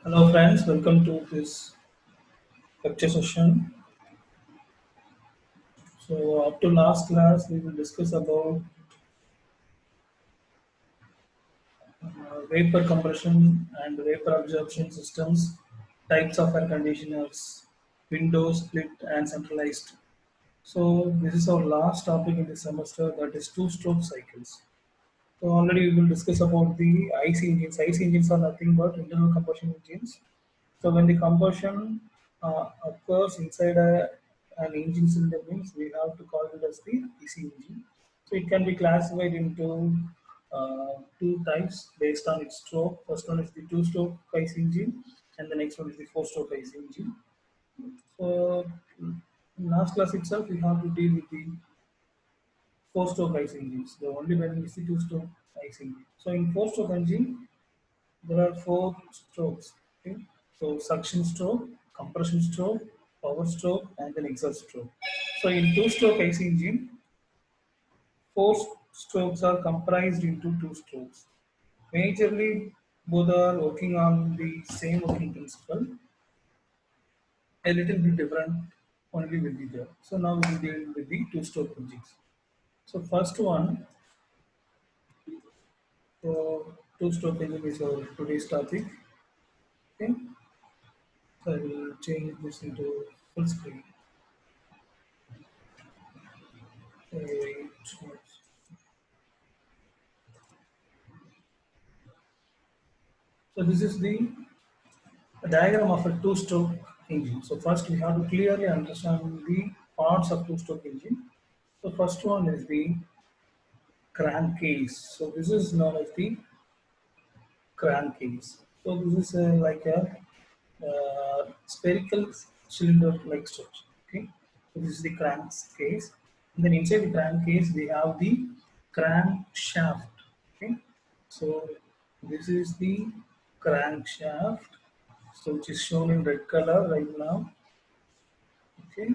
Hello friends, welcome to this lecture session. So up to last class, we will discuss about vapor compression and vapor absorption systems, types of air conditioners, window split and centralized. So this is our last topic in this semester, that is two-stroke cycles. So already we will discuss about the IC engines. IC engines are nothing but internal combustion engines. So when the combustion occurs inside an engine cylinder means we have to call it as the EC engine. So it can be classified into two types based on its stroke. First one is the two-stroke IC engine, and the next one is the four-stroke IC engine. So in last class itself, we have to deal with the four-stroke IC engines. The only one is the two-stroke IC engine. So in four-stroke engine, there are four strokes. Okay? So suction stroke, compression stroke, power stroke, and then exhaust stroke. So in two-stroke IC engine, four strokes are comprised into two strokes. Majorly, both are working on the same working principle. A little bit different only will be there. So now we will deal with the two-stroke engines. So first one, so two-stroke engine is our today's topic. Okay, so I will change this into full screen. Right. So this is the diagram of a two-stroke engine. So first we have to clearly understand the parts of two-stroke engine. So first one is the crankcase. So this is known as the crankcase. So this is like a spherical cylinder-like structure. Okay. So this is the crankcase. And then inside the crankcase we have the crankshaft. Okay. So this is the crankshaft, so which is shown in red color right now. Okay,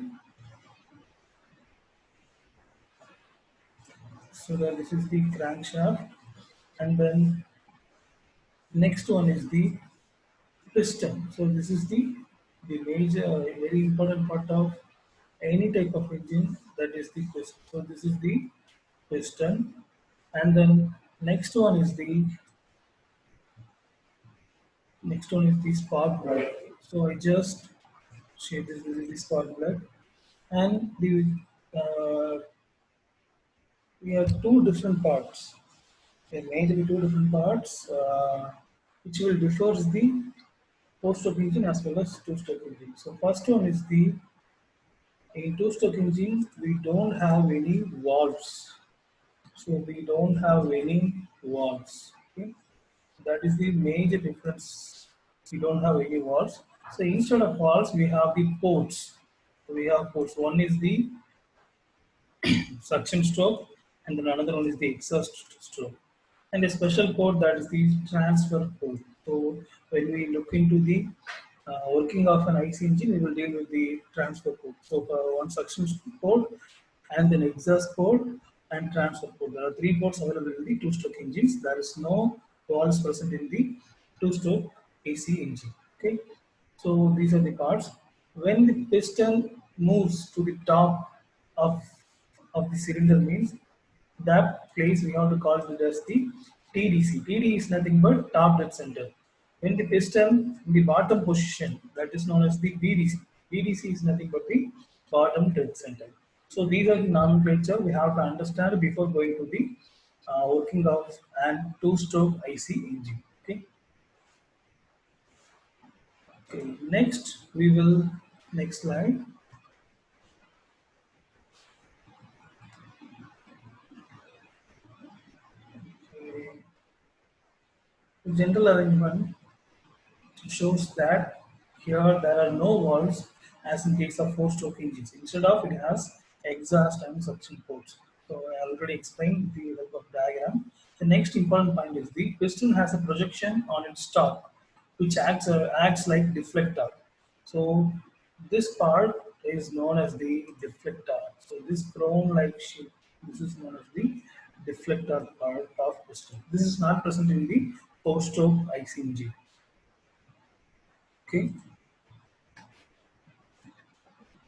so that this is the crankshaft, and then next one is the piston. So this is the major, very important part of any type of engine, that is the piston. So this is the piston, and then next one is the spark plug. So I just shade this is the spark plug, and the uh, we have two different parts. They made into two different parts, which will differ the four-stroke engine as well as two-stroke engine. So first one is the in two-stroke engine we don't have any valves. So we don't have any valves. Okay? That is the major difference. We don't have any valves. So instead of valves, we have the ports. So we have ports. One is the suction stroke, and then another one is the exhaust stroke, and a special port, that is the transfer port. So when we look into the working of an IC engine, we will deal with the transfer port. So one suction port, and then exhaust port and transfer port. There are three ports available in the two-stroke engines. There is no valves present in the two-stroke AC engine. Okay, so these are the parts. When the piston moves to the top of the cylinder means that place we have to call it as the TDC. TD is nothing but top dead center. When the piston in the bottom position, that is known as the BDC. BDC is nothing but the bottom dead center. So these are the nomenclature we have to understand before going to the working of and two-stroke IC engine. Okay. Okay. Next we will next slide. Okay. The general arrangement shows that here there are no valves as in case of four-stroke engines. Instead of, it has exhaust and suction ports. So I already explained the help of diagram. The next important point is the piston has a projection on its top, which acts like deflector. So this part is known as the deflector. So this chrome-like shape, this is known as the deflector part of piston. This is not present in the four-stroke IC engine. Okay,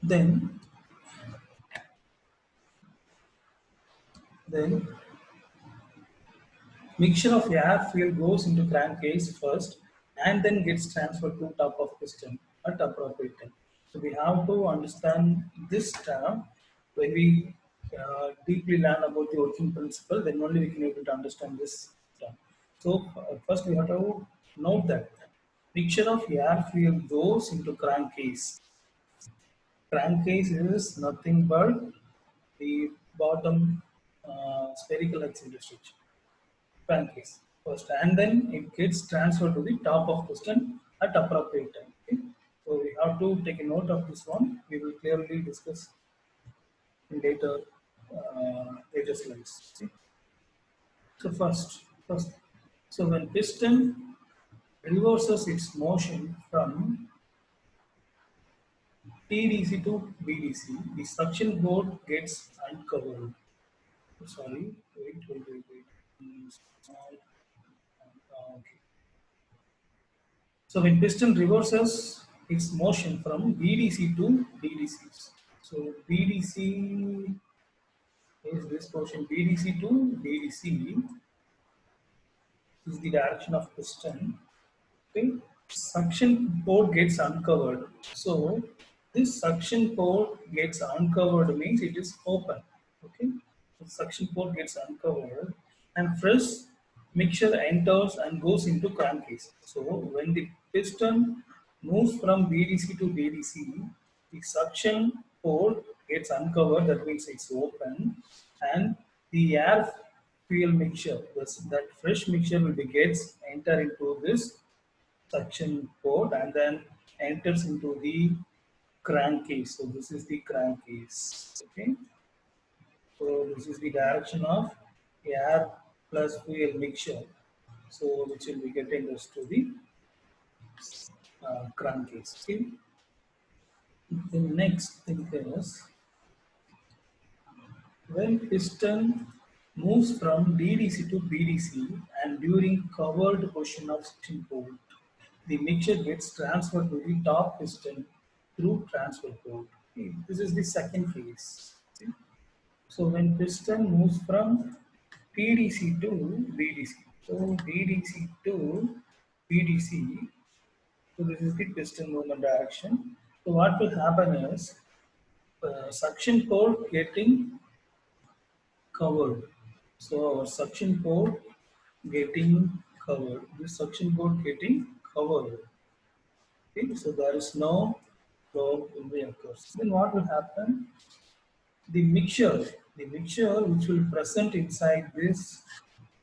then then mixture of air fuel goes into crankcase first and then gets transferred to top of piston at appropriate time. So we have to understand this term when we deeply learn about the working principle, then only we can able to understand this term. So first we have to note that mixture of air fuel goes into crankcase. Crankcase is nothing but the bottom spherical axle structure pancakes first, and then it gets transferred to the top of piston at appropriate time. Okay? So we have to take a note of this one. We will clearly discuss in later slides. Okay? So first, so when piston reverses its motion from TDC to BDC, the suction board gets uncovered. Sorry, wait. Okay. So when piston reverses its motion from BDC to DDC. So BDC is this portion, BDC to DDC is the direction of piston. Okay. Suction port gets uncovered. So this suction port gets uncovered means it is open. Okay. The suction port gets uncovered and fresh mixture enters and goes into crankcase. So when the piston moves from BDC to DDC, the suction port gets uncovered, that means it's open, and the air fuel mixture, that fresh mixture will be gets enter into this suction port and then enters into the crankcase. So this is the crankcase. Okay. So this is the direction of air plus fuel mixture. So which will be getting us to the crankcase. Okay. The next thing is when piston moves from DDC to BDC and during covered portion of suction port, the mixture gets transferred to the top piston through transfer port. Okay, this is the second phase. Okay. So when piston moves from PDC to BDC, so BDC to BDC, so this is the piston movement direction. So what will happen is suction port getting covered. So our suction port getting covered. This suction port getting covered. Okay, so there is no flow will be occurs. Then what will happen? The mixture which will present inside this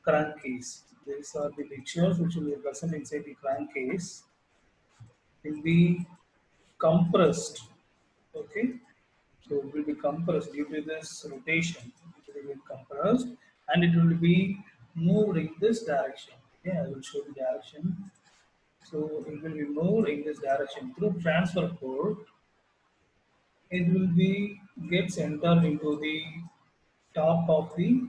crankcase. These are the mixtures which will be present inside the crankcase will be compressed. Okay, so it will be compressed due to this rotation. It will be compressed and it will be moved in this direction. Okay, I will show the direction. So it will be moved in this direction through transfer port. It will be gets entered into the top of the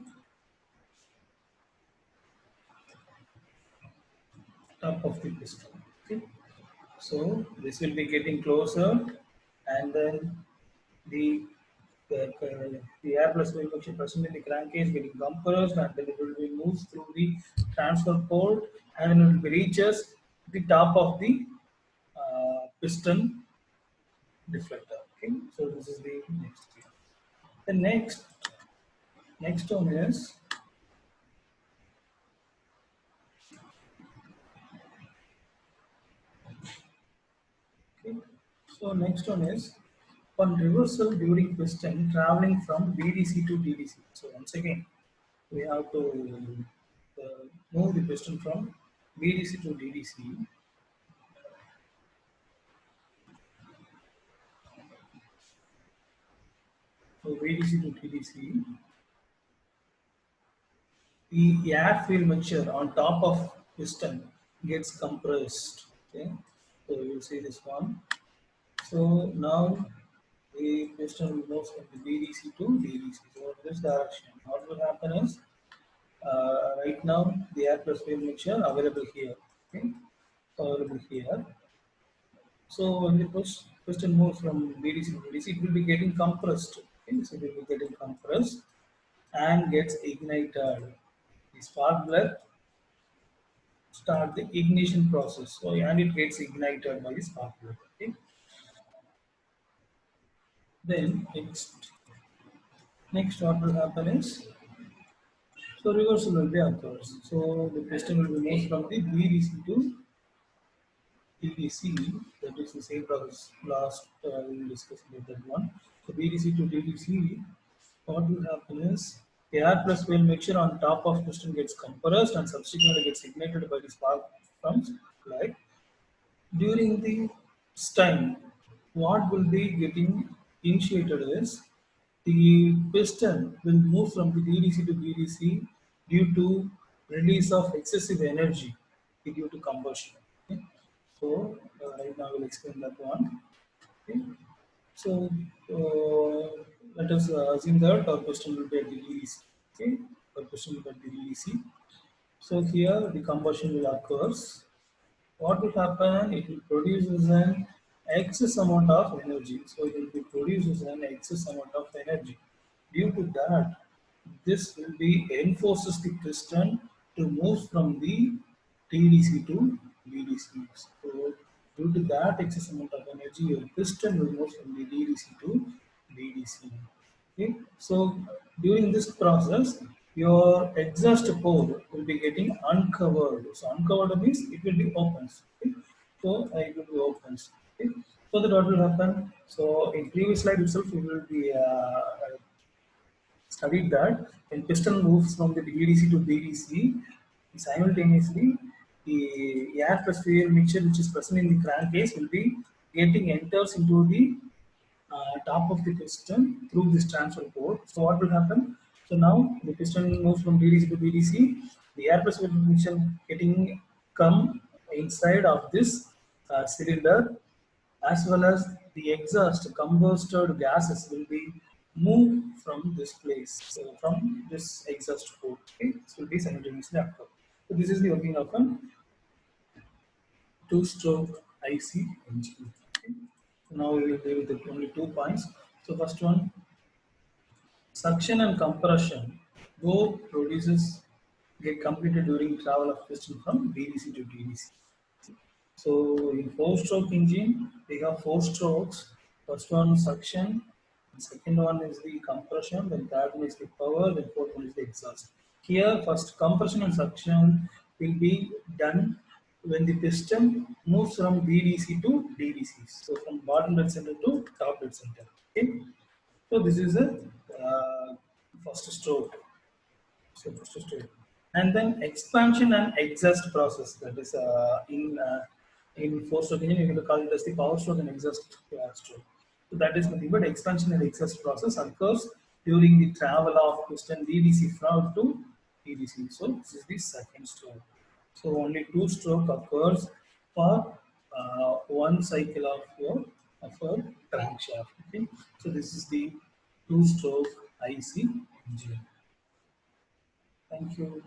piston. Okay. So this will be getting closer, and then the the air plus fuel mixture present in the crankcase getting compressed, and then it will be moved through the transfer port, and then it will be reaches the top of the piston deflector. Okay, so this is the next thing. The next one is okay. So next one is on reversal during piston traveling from BDC to DDC. So once again, we have to move the piston from BDC to DDC. So BDC to DDC, the air fuel mixture on top of piston gets compressed. Okay, so you will see this one. So now the piston will move from the BDC to DDC. So in this direction, what will happen is right now the air plus fuel mixture available here. Okay, available here. So when the piston moves from BDC to BDC, it will be getting compressed. Okay? So it will be getting compressed and gets ignited. The spark plug start the ignition process. So and it gets ignited by the spark plug. Okay? Then next what will happen is so reversal will be occurs. So the piston will be moved from the BDC to DDC. That is the same process last we discussed about that one. So BDC to DDC, what will happen is the air plus fuel mixture on top of piston gets compressed and subsequently gets ignited by the spark from plug. During the time, what will be getting initiated is the piston will move from the DDC to BDC due to release of excessive energy due to combustion. Okay? So, right now I will explain that one. Okay? So, let us assume that our piston will be at the DDC. Okay? Our piston will be at the DDC. So, here the combustion will occur. What will happen? It will produces an excess amount of energy. So it will be produces an excess amount of energy. Due to that, this will be enforces the piston to move from the TDC to BDC. So due to that excess amount of energy, your piston will move from the DDC to BDC. Okay. So during this process, your exhaust port will be getting uncovered. So uncovered means it will be opens. Okay. So it will be opens. Okay. So that what will happen? So in previous slide itself, we will be studied that when piston moves from the BDC to BDC, simultaneously the air plus fuel mixture which is present in the crankcase will be getting enters into the top of the piston through this transfer port. So what will happen? So now the piston moves from DDC to BDC. The air pressure mixture getting come inside of this cylinder, as well as the exhaust combusted gases will be moved from this place, from this exhaust port. Okay, this will be simultaneously occur. So this is the working of an two-stroke IC engine. Okay. So now we will deal with only 2 points. So first one, suction and compression both produces get completed during travel of piston from BDC to DDC. So in four-stroke engine, we have four strokes. First one suction, second one is the compression, then third one is the power, then fourth one is the exhaust. Here, first compression and suction will be done when the piston moves from BDC to DDC. So from bottom dead center to top dead center. Okay. So this is a first stroke. So first stroke, and then expansion and exhaust process. That is in four-stroke engine, you can call it as the power stroke and exhaust stroke. So that is nothing but expansion and exhaust process occurs during the travel of piston DDC from to DDC. So this is the second stroke. So only two stroke occurs for one cycle of your of a crankshaft. Okay. So this is the two-stroke IC engine. Thank you.